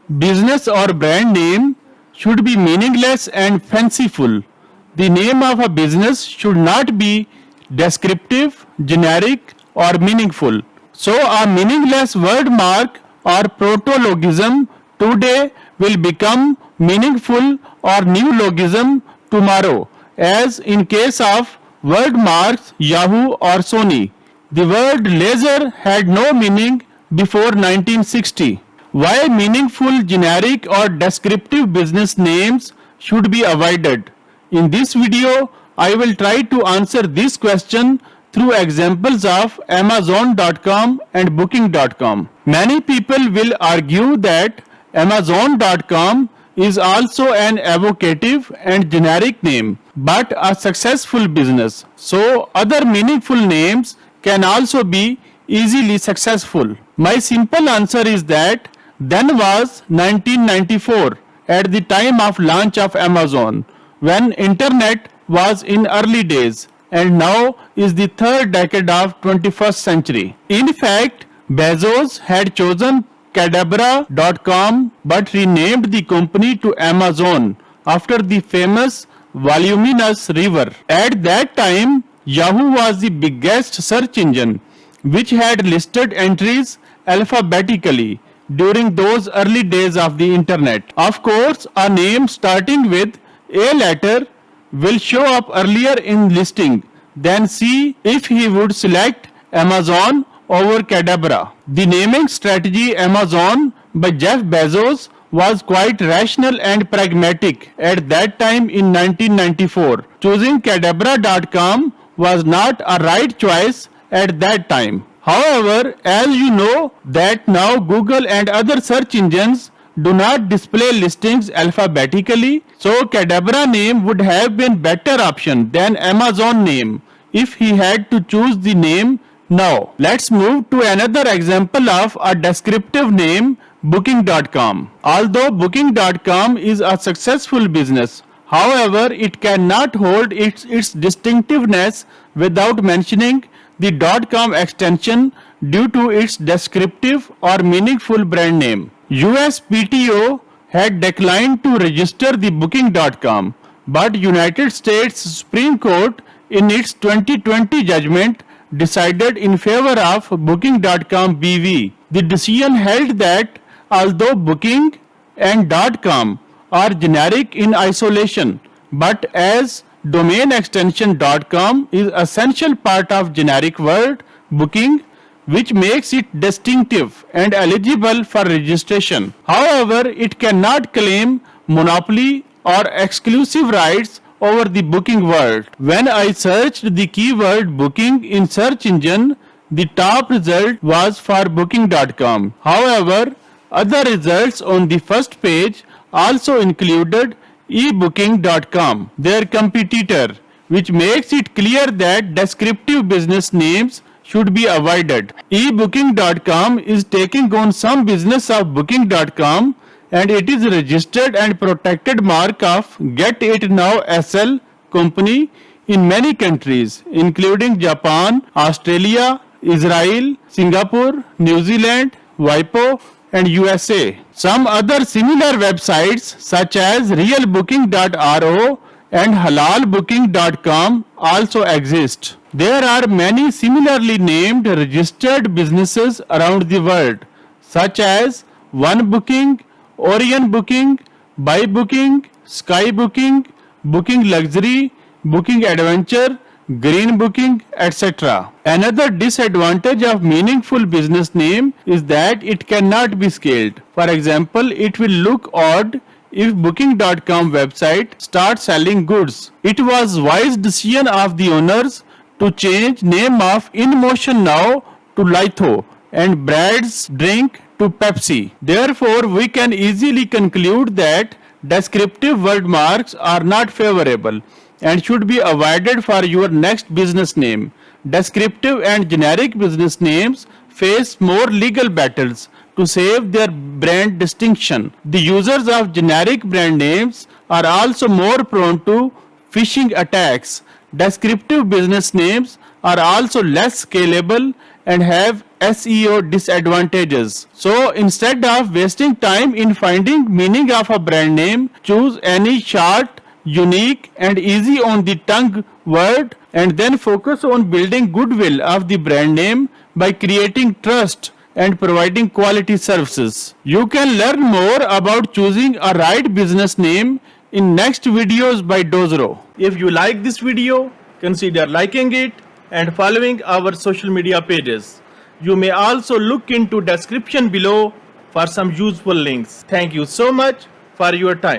Business or brand name should be meaningless and fanciful. The name of a business should not be descriptive, generic, or meaningful. So, a meaningless word mark or protologism today will become meaningful or neologism tomorrow, as in case of wordmarks, Yahoo, or Sony. The word laser had no meaning before 1960. Why meaningful, generic, or descriptive business names should be avoided? In this video, I will try to answer this question through examples of Amazon.com and Booking.com. Many people will argue that Amazon.com is also an evocative and generic name, but a successful business. So, other meaningful names can also be easily successful. My simple answer is that then was 1994 at the time of launch of Amazon, when internet was in early days, and now is the third decade of 21st century. In fact, Bezos had chosen Cadabra.com but renamed the company to Amazon after the famous voluminous river. At that time, Yahoo was the biggest search engine, which had listed entries alphabetically during those early days of the internet. Of course, a name starting with a letter will show up earlier in listing. Then see if he would select Amazon over Cadabra. The naming strategy Amazon by Jeff Bezos was quite rational and pragmatic at that time in 1994. Choosing Cadabra.com was not a right choice at that time. However, as you know that now Google and other search engines do not display listings alphabetically, so Cadabra name would have been better option than Amazon name if he had to choose the name now. Let's move to another example of a descriptive name, Booking.com. Although Booking.com is a successful business, however, it cannot hold its distinctiveness without mentioning the .com extension due to its descriptive or meaningful brand name. USPTO had declined to register the Booking.com, but United States Supreme Court in its 2020 judgment decided in favor of Booking.com BV. The decision held that although Booking and .com are generic in isolation, but as domain extension .com is essential part of generic word booking, which makes it distinctive and eligible for registration. However, it cannot claim monopoly or exclusive rights over the booking word. When I searched the keyword booking in search engine, the top result was for booking.com. However, other results on the first page also included ebooking.com, their competitor, which makes it clear that descriptive business names should be avoided. ebooking.com is taking on some business of booking.com, and it is registered and protected mark of Get It Now SL company in many countries including Japan, Australia, Israel, Singapore, New Zealand, WIPO and USA. Some other similar websites such as realbooking.ro and halalbooking.com also exist. There are many similarly named registered businesses around the world such as One Booking, Orion Booking, Buy Booking, Sky Booking, Booking Luxury, Booking Adventure, Green Booking, etc. Another disadvantage of meaningful business name is that it cannot be scaled. For example, it will look odd if booking.com website starts selling goods. It was wise decision of the owners to change name of InMotion Now to Litho and Brad's Drink to Pepsi. Therefore, we can easily conclude that descriptive word marks are not favorable and should be avoided for your next business name. Descriptive and generic business names face more legal battles to save their brand distinction. The users of generic brand names are also more prone to phishing attacks. Descriptive business names are also less scalable and have SEO disadvantages. So instead of wasting time in finding meaning of a brand name, choose any short, unique and easy on the tongue word and then focus on building goodwill of the brand name by creating trust and providing quality services. You can learn more about choosing a right business name in next videos by Dozro. If you like this video, consider liking it and following our social media pages. You may also look into description below for some useful links. Thank you so much for your time.